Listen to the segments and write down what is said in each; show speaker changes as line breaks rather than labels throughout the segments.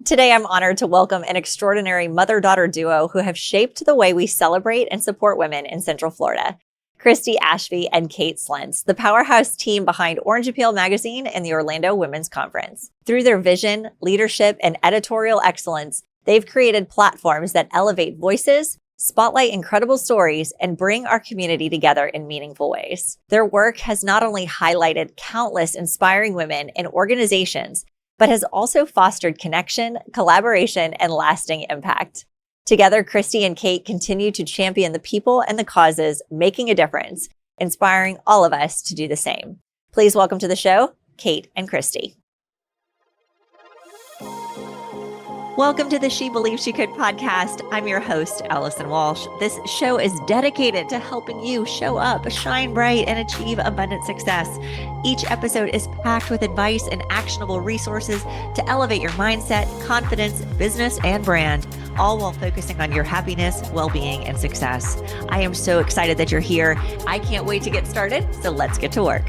Today, I'm honored to welcome an extraordinary mother-daughter duo who have shaped the way we celebrate and support women in Central Florida. Christi Ashby and Kate Slentz, the powerhouse team behind Orange Appeal magazine and the Orlando Women's Conference. Through their vision, leadership, and editorial excellence, they've created platforms that elevate voices, spotlight incredible stories, and bring our community together in meaningful ways. Their work has not only highlighted countless inspiring women and organizations, but has also fostered connection, collaboration, and lasting impact. Together, Christi and Kate continue to champion the people and the causes making a difference, inspiring all of us to do the same. Please welcome to the show, Kate and Christi. Welcome to the She Believed She Could podcast. I'm your host, Allison Walsh. This show is dedicated to helping you show up, shine bright, and achieve abundant success. Each episode is packed with advice and actionable resources to elevate your mindset, confidence, business, and brand, all while focusing on your happiness, well-being, and success. I am so excited that you're here. I can't wait to get started, so let's get to work.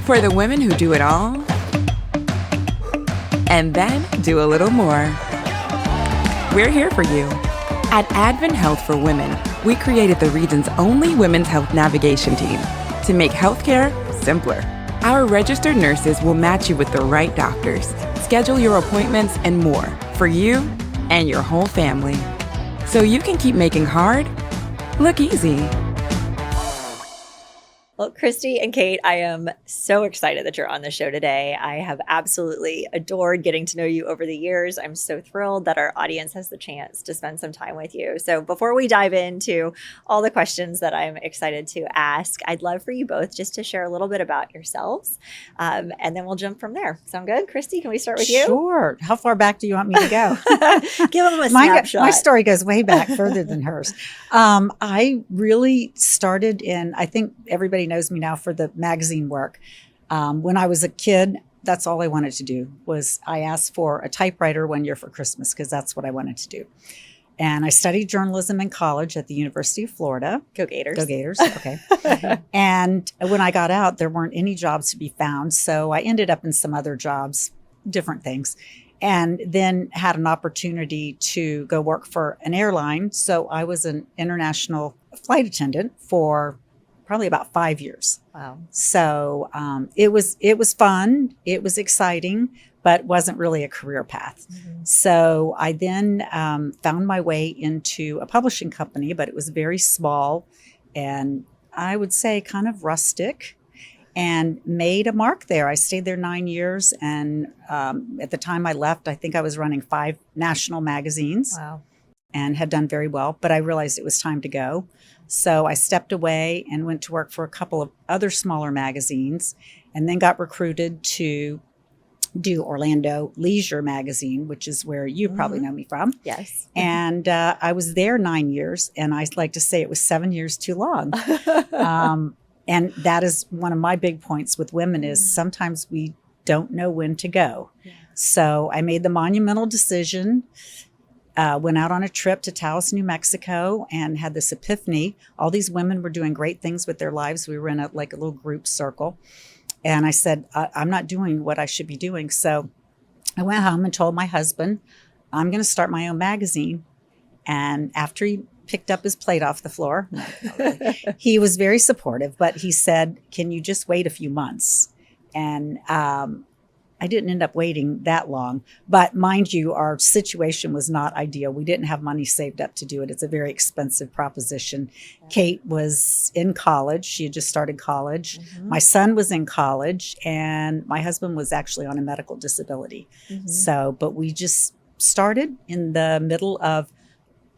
For the women who do it all, and then do a little more. We're here for you. At Advent Health for Women, we created the region's only women's health navigation team to make healthcare simpler. Our registered nurses will match you with the right doctors, schedule your appointments, and more for you and your whole family. So you can keep making hard look easy.
Well, Christi and Kate, I am so excited that you're on the show today. I have absolutely adored getting to know you over the years. I'm so thrilled that our audience has the chance to spend some time with you. So before we dive into all the questions that I'm excited to ask, I'd love for you both just to share a little bit about yourselves, and then we'll jump from there. Sound good? Christi, can we start with you?
Sure. How far back do you want me to go?
Give them a snapshot.
My story goes way back, further than hers. I really started in, I think everybody knows me now for the magazine work. When I was a kid, that's all I wanted to do was I asked for a typewriter one year for Christmas because that's what I wanted to do. And I studied journalism in college at the University of Florida.
Go Gators.
Go Gators. Okay. And when I got out, there weren't any jobs to be found. So I ended up in some other jobs, different things, and then had an opportunity to go work for an airline. So I was an international flight attendant for probably about 5 years.
Wow.
So it was fun. It was exciting, but wasn't really a career path. Mm-hmm. So I then found my way into a publishing company, but it was very small and I would say kind of rustic, and made a mark there. I stayed there 9 years. And at the time I left, I think I was running 5 national magazines.
Wow.
And had done very well, but I realized it was time to go. So I stepped away and went to work for a couple of other smaller magazines, and then got recruited to do Orlando Leisure magazine, which is where you probably know me from.
Yes.
And I was there 9 years, and I like to say it was 7 years too long. And that is one of my big points with women is sometimes we don't know when to go. Yeah. So I made the monumental decision. Went out on a trip to Taos, New Mexico, and had this epiphany. All these women were doing great things with their lives. We were in a little group circle. And I said, I'm not doing what I should be doing. So I went home and told my husband, I'm going to start my own magazine. And after he picked up his plate off the floor, he was very supportive, but he said, can you just wait a few months? And I didn't end up waiting that long, but mind you, our situation was not ideal. We didn't have money saved up to do it. It's a very expensive proposition. Yeah. Kate was in college. She had just started college. Mm-hmm. My son was in college, and my husband was actually on a medical disability. Mm-hmm. So, but we just started in the middle of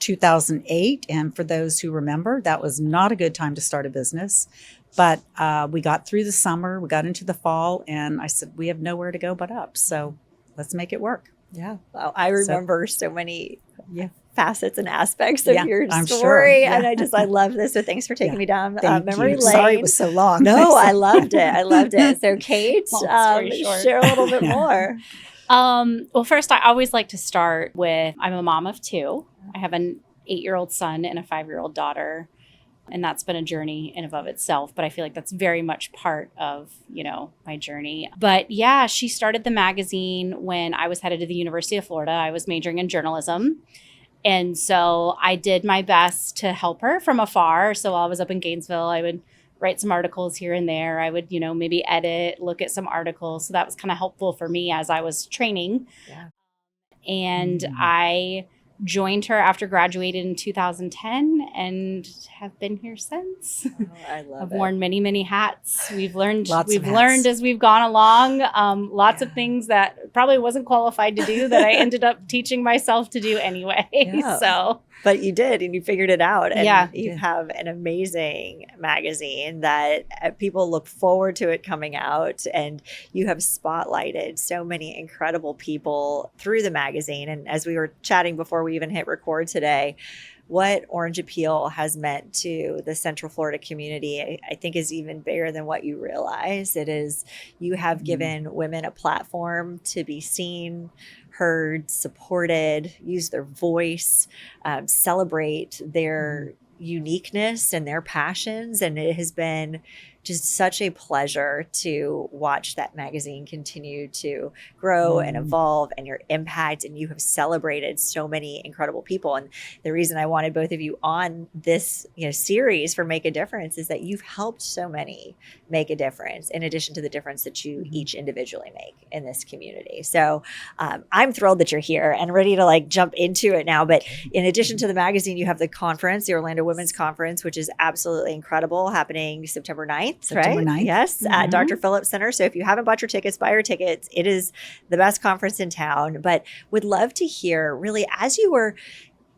2008. And for those who remember, that was not a good time to start a business. But we got through the summer, we got into the fall, and I said, we have nowhere to go but up. So let's make it work.
Yeah. Well, I remember so many facets and aspects of your story. Sure.
Yeah.
And I love this. So thanks for taking me down memory lane.
Sorry it was so long.
No, I loved it. So Kate, share a little bit more.
Well, first, I always like to start with, I'm a mom of 2. I have an 8-year-old son and a 5-year-old daughter. And that's been a journey in and of itself. But I feel like that's very much part of, my journey. But yeah, she started the magazine when I was headed to the University of Florida. I was majoring in journalism. And so I did my best to help her from afar. So while I was up in Gainesville, I would write some articles here and there. I would, maybe edit, look at some articles. So that was kind of helpful for me as I was training.
Yeah.
And I joined her after graduating in 2010 and have been here since.
Oh, I love
I've
it.
worn many, many hats. We've learned
Lots of hats.
learned as we've gone along. Lots of things that probably wasn't qualified to do that I ended up teaching myself to do anyway.
Yeah.
So
But you did, and you figured it out. And
Yeah.
you have an amazing magazine that people look forward to it coming out. And you have spotlighted so many incredible people through the magazine. And as we were chatting before we even hit record today, what Orange Appeal has meant to the Central Florida community, I think is even bigger than what you realize. It is, you have given women a platform to be seen, heard, supported, use their voice, celebrate their uniqueness and their passions. And it has been just such a pleasure to watch that magazine continue to grow and evolve, and your impact. And you have celebrated so many incredible people. And the reason I wanted both of you on this series for Make a Difference is that you've helped so many make a difference, in addition to the difference that you each individually make in this community. So I'm thrilled that you're here and ready to jump into it now. But in addition to the magazine, you have the conference, the Orlando Women's Conference, which is absolutely incredible, happening September 9th.
September
Right?
9th.
Yes, at Dr. Phillips Center. So if you haven't bought your tickets, buy your tickets. It is the best conference in town. But would love to hear, really, as you were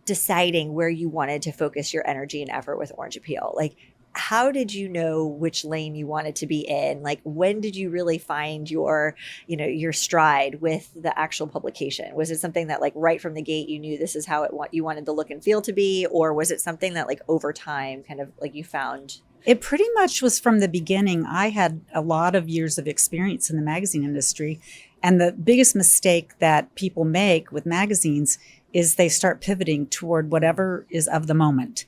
deciding where you wanted to focus your energy and effort with Orange Appeal, how did you know which lane you wanted to be in? When did you really find your stride with the actual publication? Was it something that right from the gate you knew this is how you wanted the look and feel to be? Or was it something that over time kind of you found?
It pretty much was from the beginning. I had a lot of years of experience in the magazine industry. And the biggest mistake that people make with magazines is they start pivoting toward whatever is of the moment.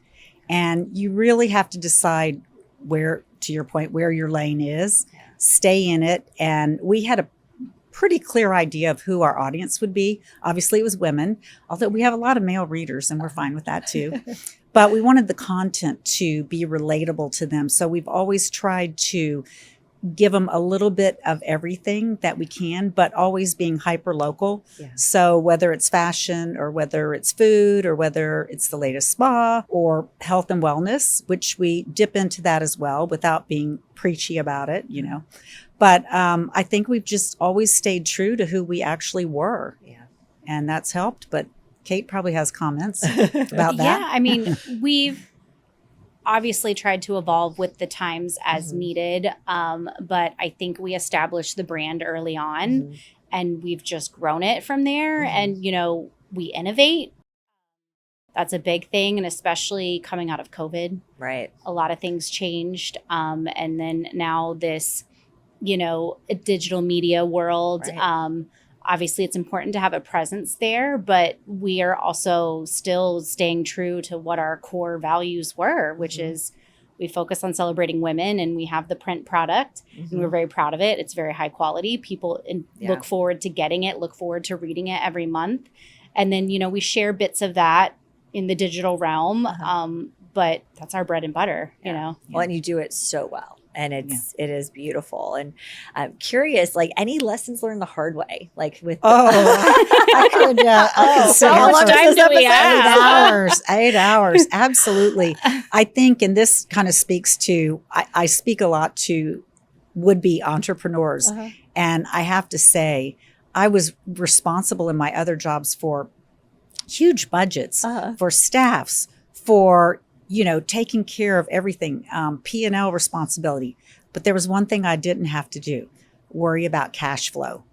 And you really have to decide where, to your point, where your lane is, stay in it. And we had a pretty clear idea of who our audience would be. Obviously, it was women, although we have a lot of male readers and we're fine with that too. But we wanted the content to be relatable to them. So we've always tried to give them a little bit of everything that we can, but always being hyper local. Yeah. So whether it's fashion or whether it's food or whether it's the latest spa or health and wellness, which we dip into that as well without being preachy about it, But I think we've just always stayed true to who we actually were. Yeah. And that's helped. But Kate probably has comments about that.
Yeah, I mean, we've obviously tried to evolve with the times as needed. But I think we established the brand early on and we've just grown it from there. And, we innovate. That's a big thing. And especially coming out of COVID,
right?
A lot of things changed. And then now this, a digital media world, right. Obviously, it's important to have a presence there, but we are also still staying true to what our core values were, which is we focus on celebrating women, and we have the print product, and we're very proud of it. It's very high quality. People look forward to getting it, look forward to reading it every month. And then, we share bits of that in the digital realm, but that's our bread and butter,
Well, and you do it so well. And it is beautiful. And I'm curious, any lessons learned the hard way, with
I could say
how much time do we have?
8 hours. Absolutely. I think, and this kind of speaks to, I speak a lot to would-be entrepreneurs. And I have to say, I was responsible in my other jobs for huge budgets, for staffs, for taking care of everything, P&L responsibility. But there was one thing I didn't have to do, worry about cash flow.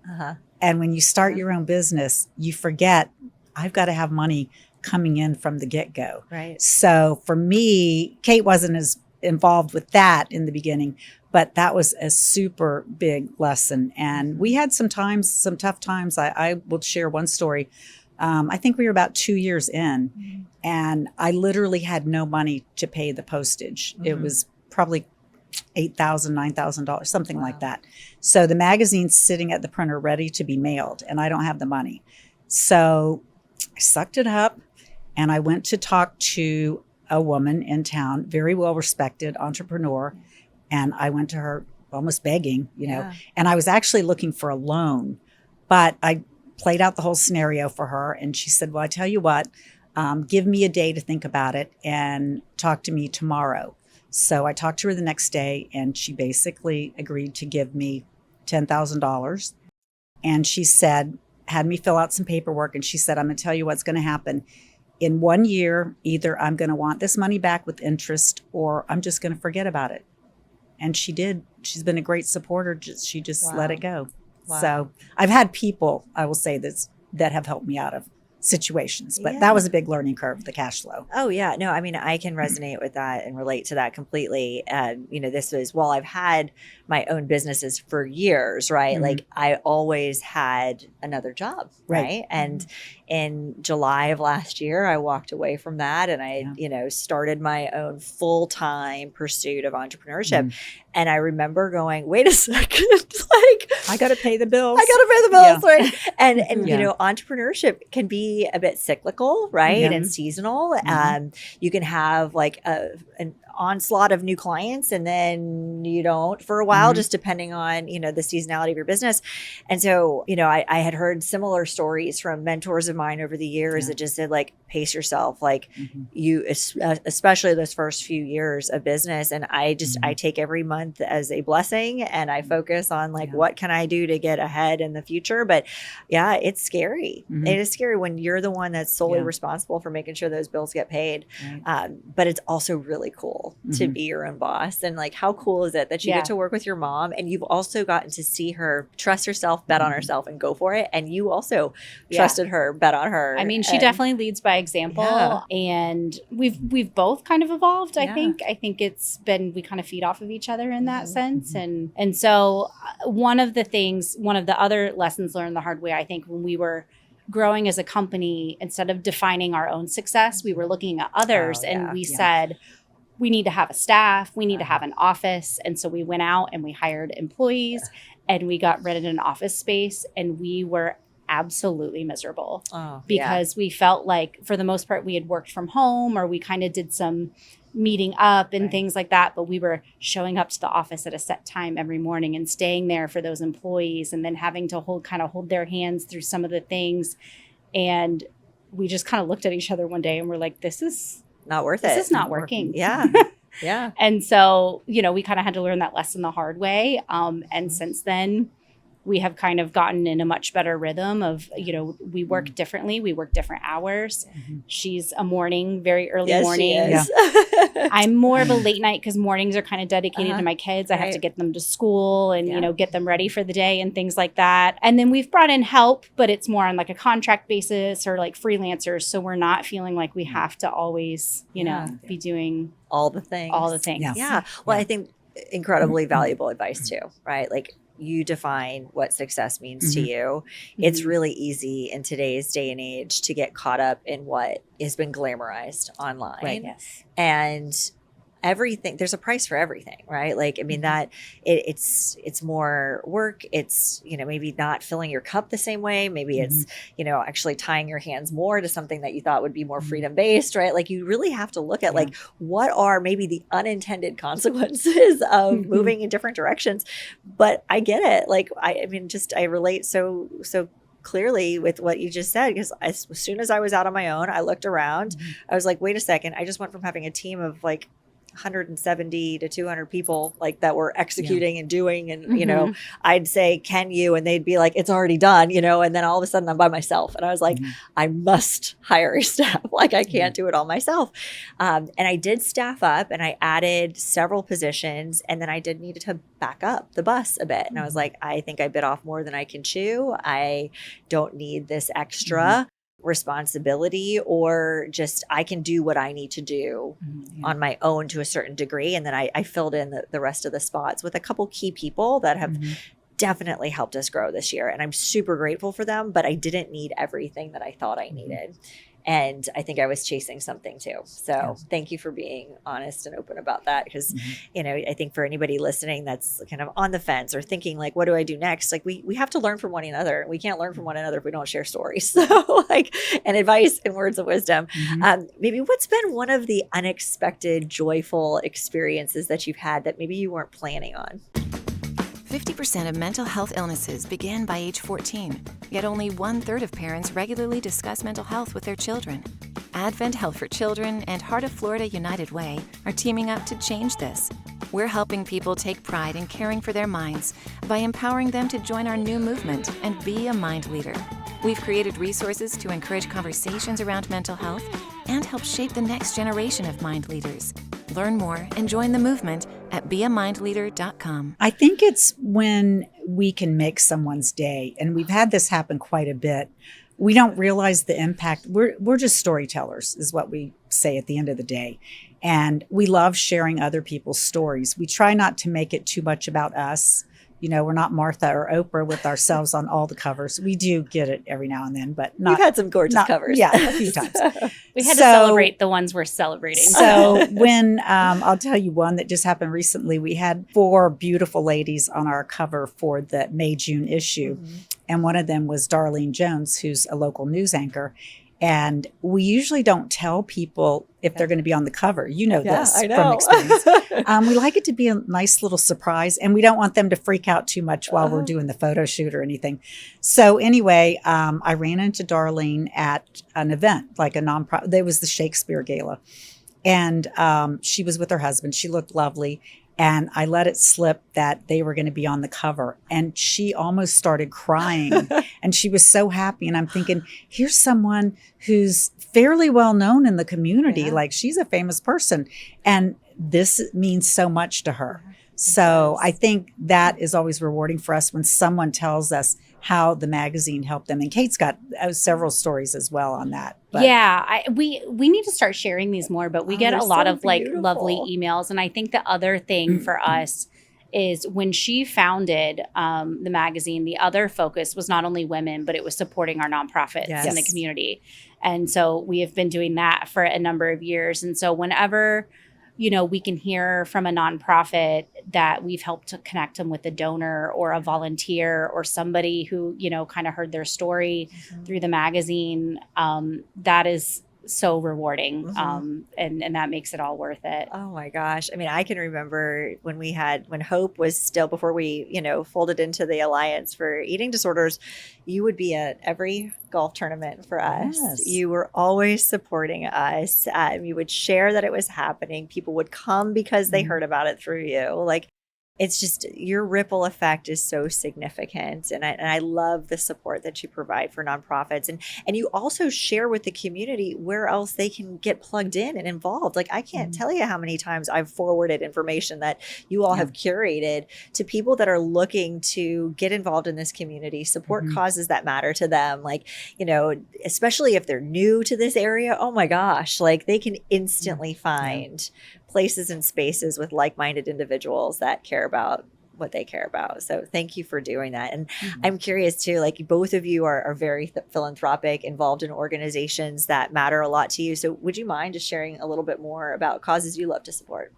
And when you start your own business, you forget, I've got to have money coming in from the get-go. Right. So for me, Kate wasn't as involved with that in the beginning, but that was a super big lesson. And we had some tough times. I will share one story. I think we were about 2 years in, and I literally had no money to pay the postage. It was probably $8,000, $9,000, something like that. So the magazine's sitting at the printer ready to be mailed, and I don't have the money. So I sucked it up, and I went to talk to a woman in town, very well-respected entrepreneur, and I went to her almost begging, and I was actually looking for a loan, but I played out the whole scenario for her, and she said, well, I tell you what, give me a day to think about it and talk to me tomorrow. So I talked to her the next day, and she basically agreed to give me $10,000. And she said, had me fill out some paperwork, and she said, I'm going to tell you what's going to happen. In 1 year, either I'm going to want this money back with interest, or I'm just going to forget about it. And she did. She's been a great supporter. She just let it go. Wow. So I've had people, I will say this, that have helped me out of situations, but that was a big learning curve, the cash flow.
Oh yeah. No, I mean, I can resonate with that and relate to that completely. This was, well, I've had my own businesses for years, right? Like I always had another job, right? And in July of last year, I walked away from that, and I, started my own full-time pursuit of entrepreneurship. And I remember going, wait a second, like
I got to pay the bills.
Right? And entrepreneurship can be a bit cyclical, right? And seasonal. You can have like an onslaught of new clients, and then you don't for a while, just depending on, the seasonality of your business. And so, I had heard similar stories from mentors of mine over the years that just said, like, pace yourself, like you, especially those first few years of business. And I just, I take every month as a blessing, and I focus on like, what can I do to get ahead in the future? But yeah, it's scary. It is scary when you're the one that's solely responsible for making sure those bills get paid. But it's also really cool to be your own boss. And like, how cool is it that you get to work with your mom, and you've also gotten to see her trust herself, bet on herself, and go for it. And you also trusted her, bet on her.
I mean, she definitely leads by example, and we've both kind of evolved. I think it's been, we kind of feed off of each other in that sense. And so one of the other lessons learned the hard way, I think, when we were growing as a company, instead of defining our own success, we were looking at others, and we said, we need to have a staff, we need to have an office. And so we went out and we hired employees, and we got rented an office space, and we were absolutely miserable because we felt like, for the most part, we had worked from home, or we kind of did some meeting up and things like that, but we were showing up to the office at a set time every morning and staying there for those employees, and then having to hold their hands through some of the things. And we just kind of looked at each other one day and we're like, this is
not worth it.
This is not working.
Yeah.
And so, we kind of had to learn that lesson the hard way. And since then, we have kind of gotten in a much better rhythm of, we work differently. We work different hours. She's a very early mornings. I'm more of a late night, because mornings are kind of dedicated to my kids. I have to get them to school and, get them ready for the day and things like that. And then we've brought in help, but it's more on like a contract basis or like freelancers. So we're not feeling like we have to always, be doing
all the things. Yeah. Well, I think incredibly valuable advice too, right? Like, you define what success means to you. It's really easy in today's day and age to get caught up in what has been glamorized online. And everything, there's a price for everything, right? Like, I mean, that it's more work. It's, maybe not filling your cup the same way. Maybe it's, actually tying your hands more to something that you thought would be more freedom based, right? Like, you really have to look at like, what are maybe the unintended consequences of moving in different directions. But I get it. Like, I relate so clearly with what you just said, because as soon as I was out on my own, I looked around, I was like, wait a second. I just went from having a team of like 170 to 200 people like that were executing and doing. And, I'd say, can you? And they'd be like, it's already done, and then all of a sudden I'm by myself. And I was like, I must hire a staff. Like, I can't do it all myself. And I did staff up, and I added several positions, and then I did need to back up the bus a bit. And I was like, I think I bit off more than I can chew. I don't need this extra responsibility, or just, I can do what I need to do on my own to a certain degree. And then I filled in the rest of the spots with a couple key people that have definitely helped us grow this year. And I'm super grateful for them, but I didn't need everything that I thought I needed. And I think I was chasing something too. So thank you for being honest and open about that. Because, you know, I think for anybody listening that's kind of on the fence or thinking like, what do I do next? Like we have to learn from one another. We can't learn from one another if we don't share stories. So like, and advice and words of wisdom. Maybe what's been one of the unexpected, joyful experiences that you've had that maybe you weren't planning on?
50% of mental health illnesses begin by age 14, yet only 1/3 of parents regularly discuss mental health with their children. Advent Health for Children and Heart of Florida United Way are teaming up to change this. We're helping people take pride in caring for their minds by empowering them to join our new movement and be a mind leader. We've created resources to encourage conversations around mental health and help shape the next generation of mind leaders. Learn more and join the movement at beamindleader.com.
I think it's when we can make someone's day, and we've had this happen quite a bit. We don't realize the impact. We're just storytellers, is what we say at the end of the day. And we love sharing other people's stories. We try not to make it too much about us. You know, we're not Martha or Oprah with ourselves on all the covers. We do get it every now and then, but not.
We've had some gorgeous covers.
Yeah, a few times.
We had to celebrate the ones we're celebrating.
So when, I'll tell you one that just happened recently, we had 4 beautiful ladies on our cover for the May-June issue. And one of them was Darlene Jones, who's a local news anchor. And we usually don't tell people if they're going to be on the cover. You know this from experience. We like it to be a nice little surprise, and we don't want them to freak out too much while we're doing the photo shoot or anything. So anyway, I ran into Darlene at an event, like a nonprofit. There was the Shakespeare Gala. And she was with her husband. She looked lovely. And I let it slip that they were going to be on the cover. And she almost started crying. And she was so happy. And I'm thinking, here's someone who's fairly well known in the community. Like, she's a famous person. And this means so much to her. So I think that is always rewarding for us when someone tells us how the magazine helped them. And Kate's got several stories as well on that. But
we need to start sharing these more, but we get a lot of like lovely emails. And I think the other thing for us is when she founded the magazine, the other focus was not only women, but it was supporting our nonprofits in the community. And so we have been doing that for a number of years. And so whenever, you know, we can hear from a nonprofit that we've helped to connect them with a donor or a volunteer or somebody who, you know, kind of heard their story through the magazine, that is so rewarding. And that makes it all worth it.
Oh my gosh. I mean, I can remember when Hope was still, before we, you know, folded into the Alliance for Eating Disorders, you would be at every golf tournament for us. Yes. You were always supporting us. You would share that it was happening. People would come because they heard about it through you. Like, it's just, your ripple effect is so significant. And I love the support that you provide for nonprofits. And you also share with the community where else they can get plugged in and involved. Like, I can't tell you how many times I've forwarded information that you all have curated to people that are looking to get involved in this community, support causes that matter to them. Like, you know, especially if they're new to this area, oh my gosh, like they can instantly find places and spaces with like-minded individuals that care about what they care about. So thank you for doing that. And I'm curious too, like, both of you are very philanthropic, involved in organizations that matter a lot to you. So would you mind just sharing a little bit more about causes you love to support?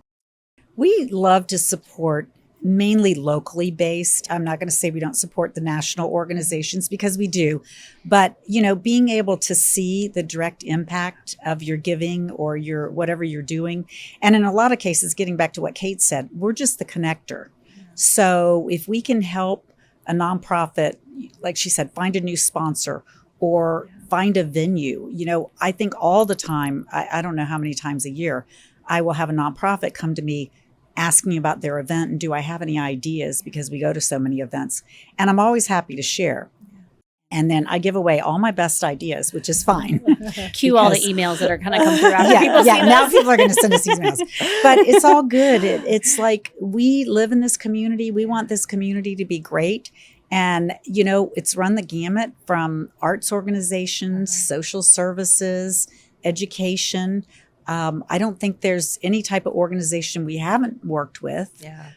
We love to support mainly locally based. I'm not going to say we don't support the national organizations, because we do. But, you know, being able to see the direct impact of your giving or your whatever you're doing. And in a lot of cases, getting back to what Kate said, we're just the connector. So if we can help a nonprofit, like she said, find a new sponsor or find a venue, you know, I think all the time, I don't know how many times a year, I will have a nonprofit come to me asking about their event and do I have any ideas, because we go to so many events. And I'm always happy to share. And then I give away all my best ideas, which is fine.
Cue all the emails that are going to come through after people see
now
this.
people are going to send us emails. But it's all good. It's like, we live in this community. We want this community to be great. And, you know, it's run the gamut from arts organizations, social services, education. I don't think there's any type of organization we haven't worked with.
Yeah.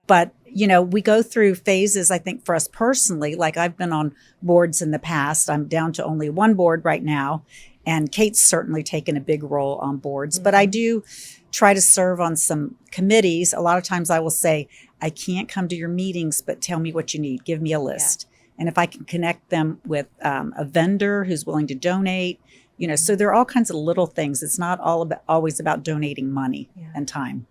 But we go through phases, I think, for us personally. Like I've been on boards in the past. I'm down to only one board right now. And Kate's certainly taken a big role on boards. But I do try to serve on some committees. A lot of times I will say, I can't come to your meetings, but tell me what you need. Give me a list. And if I can connect them with a vendor who's willing to donate, so there are all kinds of little things. It's not always about donating money and time.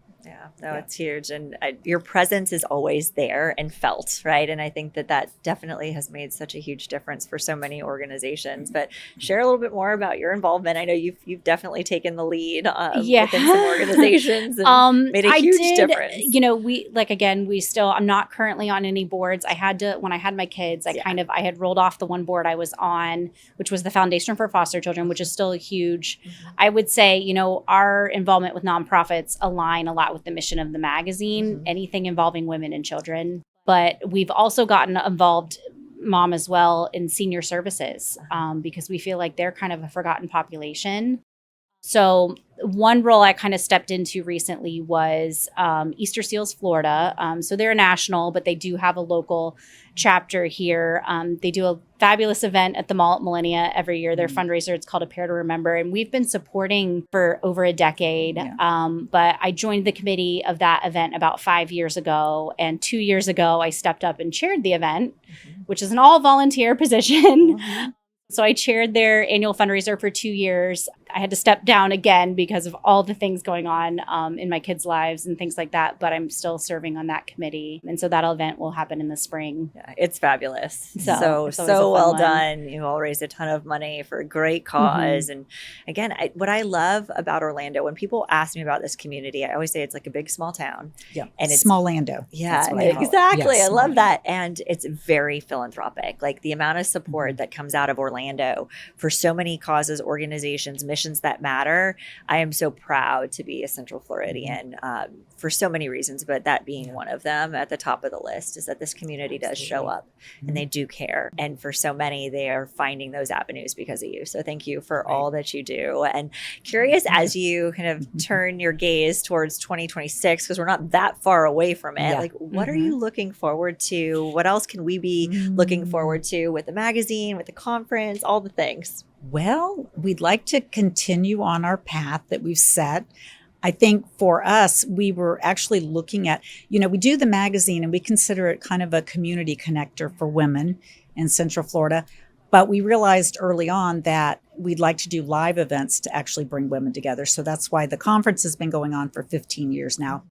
No, it's huge. And your presence is always there and felt, right? And I think that definitely has made such a huge difference for so many organizations. But share a little bit more about your involvement. I know you've definitely taken the lead within some organizations and made a huge difference.
I'm not currently on any boards. I had to, when I had my kids, I had rolled off the one board I was on, which was the Foundation for Foster Children, which is still huge. I would say, our involvement with nonprofits align a lot with the mission of the magazine, anything involving women and children. But we've also gotten involved, Mom, as well, in senior services because we feel like they're kind of a forgotten population. So one role I kind of stepped into recently was Easter Seals, Florida. So they're national, but they do have a local chapter here. They do a fabulous event at the mall at Millennia every year. Their fundraiser, it's called A Pair to Remember. And we've been supporting for over a decade. But I joined the committee of that event about 5 years ago. And 2 years ago, I stepped up and chaired the event, which is an all volunteer position. So I chaired their annual fundraiser for 2 years. I had to step down again because of all the things going on in my kids' lives and things like that. But I'm still serving on that committee. And so that event will happen in the spring.
Yeah, it's fabulous. So well done. You all raised a ton of money for a great cause. And again, what I love about Orlando, when people ask me about this community, I always say it's like a big, small town.
Yeah.
And it's
small Lando.
Yeah, exactly. I love that. And it's very philanthropic. Like the amount of support that comes out of Orlando for so many causes, organizations, missions that matter. I am so proud to be a Central Floridian for so many reasons, but that being one of them at the top of the list is that this community does show up and they do care. And for so many, they are finding those avenues because of you. So thank you for all that you do. And curious as you kind of turn your gaze towards 2026, because we're not that far away from it. Like, what are you looking forward to? What else can we be looking forward to with the magazine, with the conference, all the things?
Well, we'd like to continue on our path that we've set. I think for us, we were actually looking at, we do the magazine and we consider it kind of a community connector for women in Central Florida. But we realized early on that we'd like to do live events to actually bring women together. So that's why the conference has been going on for 15 years now.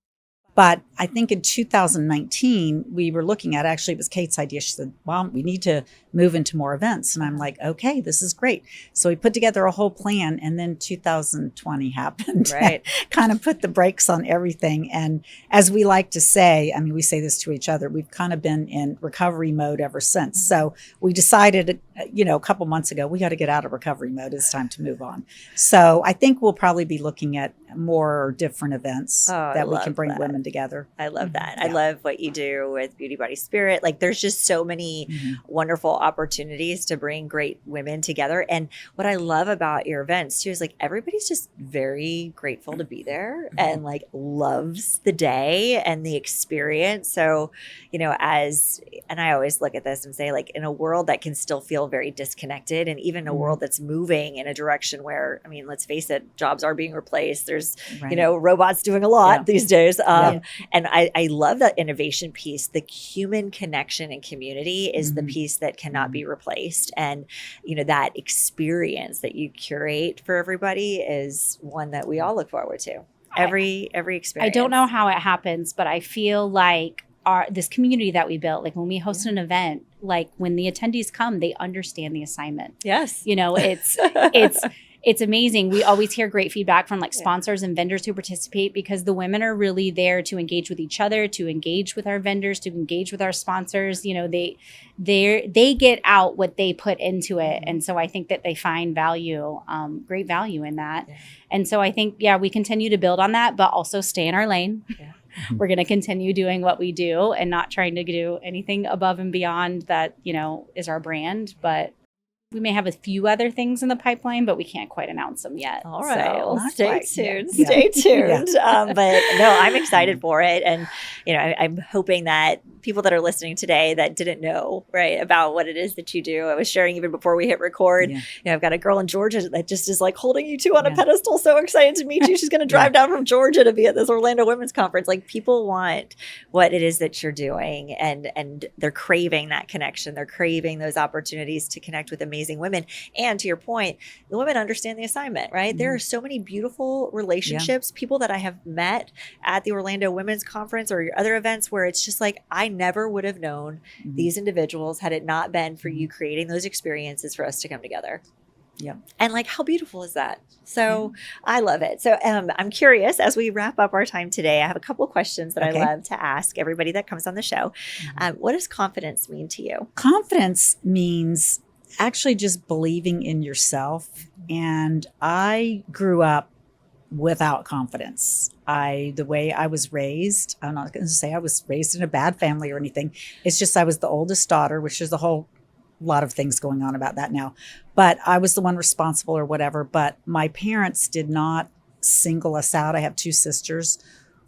But I think in 2019, we were looking at, actually, it was Kate's idea. She said, Mom, we need to move into more events. And I'm like, okay, this is great. So we put together a whole plan. And then 2020 happened. Right. Kind of put the brakes on everything. And as we like to say, I mean, we say this to each other, we've kind of been in recovery mode ever since. So we decided, a couple months ago, we got to get out of recovery mode. It's time to move on. So I think we'll probably be looking at more different events that we can bring women together.
I love that. I love what you do with Beauty Body Spirit. Like there's just so many wonderful opportunities to bring great women together. And what I love about your events too is like everybody's just very grateful to be there and like loves the day and the experience. So, and I always look at this and say like in a world that can still feel very disconnected and even a world that's moving in a direction where, I mean, let's face it, jobs are being replaced. There's, robots doing a lot these days. And I love that innovation piece. The human connection and community is the piece that cannot be replaced. And, that experience that you curate for everybody is one that we all look forward to. Every experience.
I don't know how it happens, but I feel like this community that we built, like when we host an event, like when the attendees come, they understand the assignment.
Yes.
It's amazing. We always hear great feedback from like sponsors and vendors who participate because the women are really there to engage with each other, to engage with our vendors, to engage with our sponsors. They get out what they put into it. And so I think that they find value, great value in that. Yeah. And so I think, we continue to build on that, but also stay in our lane. Yeah. We're going to continue doing what we do and not trying to do anything above and beyond that, is our brand, but we may have a few other things in the pipeline, but we can't quite announce them yet.
All right.
So
Well, stay
quite.
tuned.
Yeah.
Stay tuned.
Yeah.
But no, I'm excited for it. And, I'm hoping that people that are listening today that didn't know, right, about what it is that you do. I was sharing even before we hit record, I've got a girl in Georgia that just is like holding you two on a pedestal. So excited to meet you. She's going to drive down from Georgia to be at this Orlando Women's Conference. Like, people want what it is that you're doing, and they're craving that connection. They're craving those opportunities to connect with amazing women. And to your point, the women understand the assignment, right? There are so many beautiful relationships, people that I have met at the Orlando Women's Conference or your other events where it's just like, I never would have known these individuals had it not been for you creating those experiences for us to come together.
Yeah.
And like, how beautiful is that? So I love it. So I'm curious, as we wrap up our time today, I have a couple of questions that I love to ask everybody that comes on the show. What does confidence mean to you?
Confidence means actually just believing in yourself. And I grew up without confidence. The way I was raised, I'm not going to say I was raised in a bad family or anything. It's just I was the oldest daughter, which is a whole lot of things going on about that now. But I was the one responsible or whatever. But my parents did not single us out. I have two sisters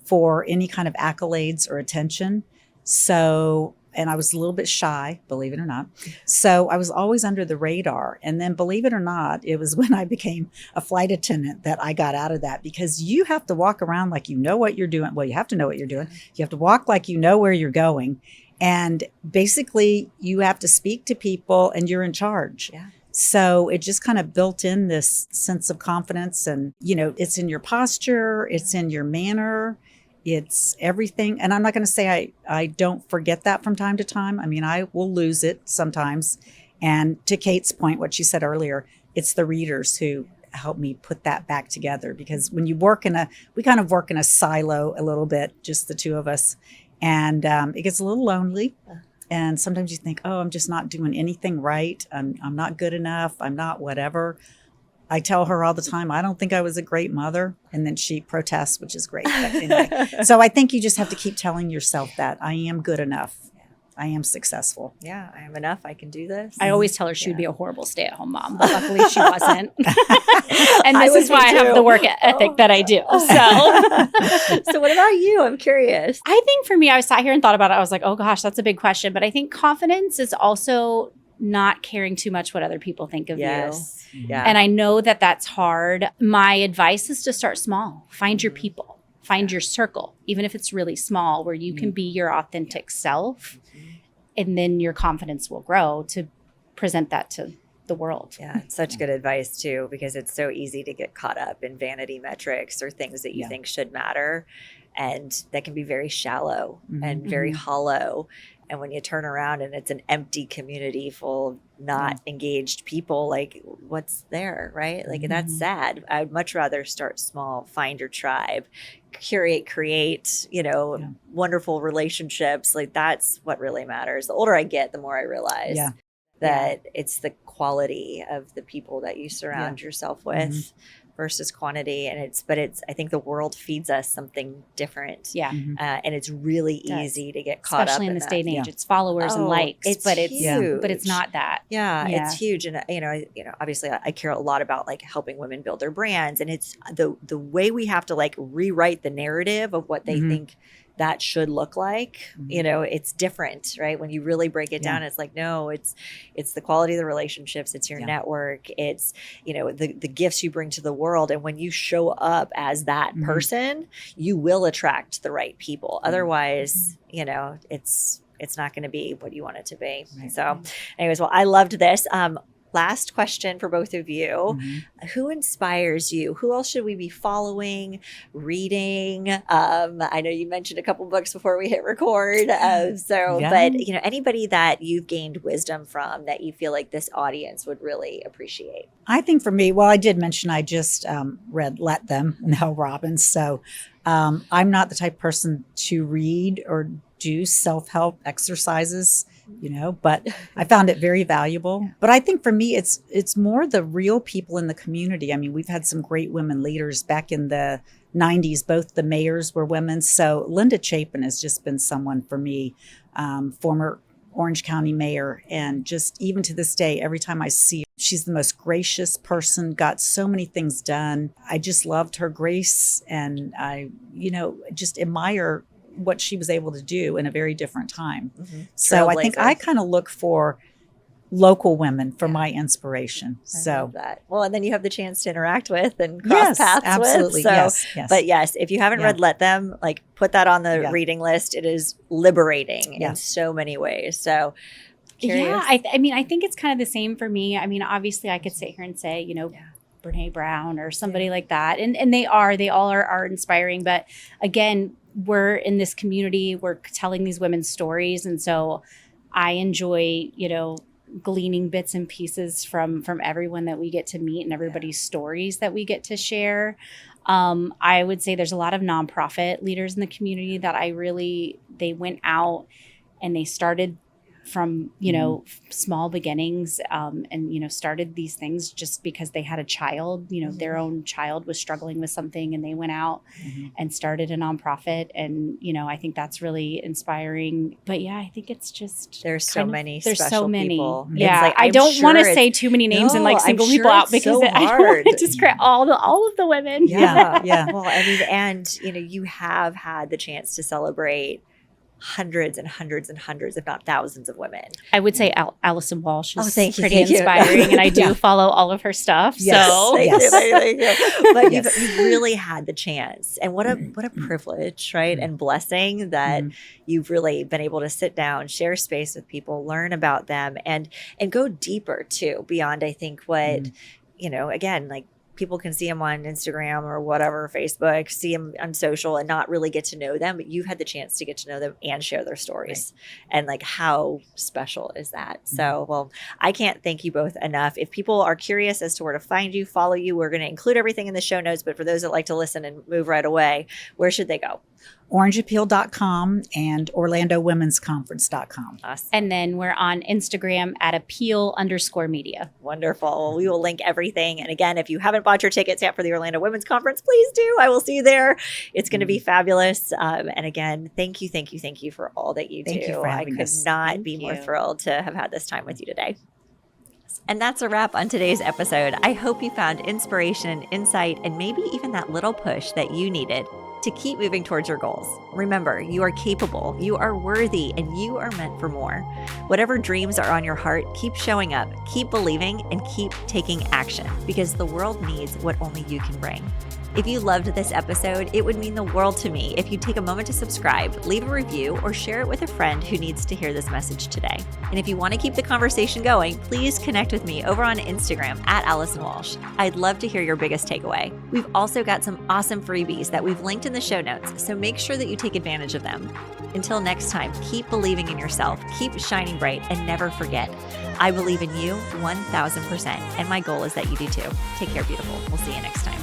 for any kind of accolades or attention. So, and I was a little bit shy, believe it or not. So I was always under the radar. And then, believe it or not, it was when I became a flight attendant that I got out of that, because you have to walk around like you know what you're doing. Well, you have to know what you're doing. You have to walk like you know where you're going. And basically, you have to speak to people and you're in charge. Yeah. So it just kind of built in this sense of confidence. And, it's in your posture, it's in your manner. It's everything. And I'm not going to say I don't forget that from time to time. I mean, I will lose it sometimes. And to Kate's point, what she said earlier, it's the readers who help me put that back together. Because when you we kind of work in a silo a little bit, just the two of us. And it gets a little lonely. And sometimes you think, oh, I'm just not doing anything right. I'm not good enough. I'm not whatever. I tell her all the time, I don't think I was a great mother. And then she protests, which is great. But anyway, so I think you just have to keep telling yourself that I am good enough. I am successful.
Yeah, I am enough. I can do this.
I always tell her she would be a horrible stay-at-home mom, but luckily she wasn't. And this is why I have the work ethic that I do.
So what about you? I'm curious.
I think for me, I sat here and thought about it. I was like, oh gosh, that's a big question. But I think confidence is also not caring too much what other people think of you.
Yeah.
And I know that that's hard. My advice is to start small. Find your people. Find your circle, even if it's really small, where you can be your authentic self. And then your confidence will grow to present that to the world.
Yeah, such good advice too, because it's so easy to get caught up in vanity metrics or things that you think should matter. And that can be very shallow and very hollow. And when you turn around and it's an empty community full of not engaged people, like, what's there, right? Like, that's sad. I'd much rather start small, find your tribe, create, wonderful relationships. Like, that's what really matters. The older I get, the more I realize that it's the quality of the people that you surround yourself with versus quantity. And I think the world feeds us something different. Yeah. And it's really easy to get caught
especially
up
in this day and age. It's followers and likes, but it's not that.
Yeah, it's huge. And obviously I care a lot about like helping women build their brands, and it's the way we have to like rewrite the narrative of what they think that should look like. It's different, right? When you really break it down, it's like, no, it's the quality of the relationships, it's your network, it's the gifts you bring to the world. And when you show up as that person, you will attract the right people. Otherwise, it's not going to be what you want it to be. Right. So anyways, well, I loved this. Last question for both of you. Who inspires you? Who else should we be following, reading? I know you mentioned a couple books before we hit record. But anybody that you've gained wisdom from that you feel like this audience would really appreciate?
I think for me, well, I did mention I just read Let Them, Mel Robbins. So I'm not the type of person to read or do self-help exercises, but I found it very valuable. But I think for me, it's more the real people in the community. I mean, we've had some great women leaders back in the 90s. Both the mayors were women. So Linda Chapin has just been someone for me, former Orange County mayor. And just even to this day, every time I see her, she's the most gracious person, got so many things done. I just loved her grace, and I, just admire what she was able to do in a very different time. Mm-hmm. So I think I kind of look for local women for my inspiration. I love
that. Well, and then you have the chance to interact with and cross paths
absolutely.
with. So, yes. But yes, if you haven't read Let Them, put that on the reading list. It is liberating in so many ways. So curious.
Yeah, I think it's kind of the same for me. I mean, obviously I could sit here and say, Brene Brown or somebody like that. And they all are inspiring. But again, we're in this community, we're telling these women's stories. And so I enjoy, gleaning bits and pieces from everyone that we get to meet and everybody's stories that we get to share. I would say there's a lot of nonprofit leaders in the community that they went out and they started from, small beginnings, and, started these things just because they had a child, their own child was struggling with something, and they went out and started a nonprofit. And, I think that's really inspiring. But yeah, I think it's just,
there's so many people.
Yeah. I don't want to say too many names and single people out because I don't want to discredit all of the women.
Yeah.
Well, and you have had the chance to celebrate hundreds and hundreds and hundreds, if not thousands of women.
I would say Allison Walsh is pretty inspiring, and I do follow all of her stuff.
Yes,
so
thank you. But you've really had the chance, and what a privilege, right? And blessing that you've really been able to sit down, share space with people, learn about them, and go deeper too, beyond I think what again, people can see them on Instagram or whatever, Facebook, see them on social and not really get to know them, but you've had the chance to get to know them and share their stories. Right. And how special is that? So, well, I can't thank you both enough. If people are curious as to where to find you, follow you, we're going to include everything in the show notes, but for those that like to listen and move right away, where should they go?
orangeappeal.com and orlandowomensconference.com.
Awesome.
And then we're on Instagram at appeal_media.
Wonderful. Well, we will link everything. And again, if you haven't bought your tickets yet for the Orlando Women's Conference, please do. I will see you there. It's going to be fabulous. And again, thank you for all that you do.
Thank you for having us.
I could not be more thrilled to have had this time with you today. And that's a wrap on today's episode. I hope you found inspiration and insight and maybe even that little push that you needed to keep moving towards your goals. Remember, you are capable, you are worthy, and you are meant for more. Whatever dreams are on your heart, keep showing up, keep believing, and keep taking action because the world needs what only you can bring. If you loved this episode, it would mean the world to me if you take a moment to subscribe, leave a review, or share it with a friend who needs to hear this message today. And if you want to keep the conversation going, please connect with me over on Instagram at Allison Walsh. I'd love to hear your biggest takeaway. We've also got some awesome freebies that we've linked in the show notes, so make sure that you take advantage of them. Until next time, keep believing in yourself, keep shining bright, and never forget, I believe in you 1,000%, and my goal is that you do too. Take care, beautiful. We'll see you next time.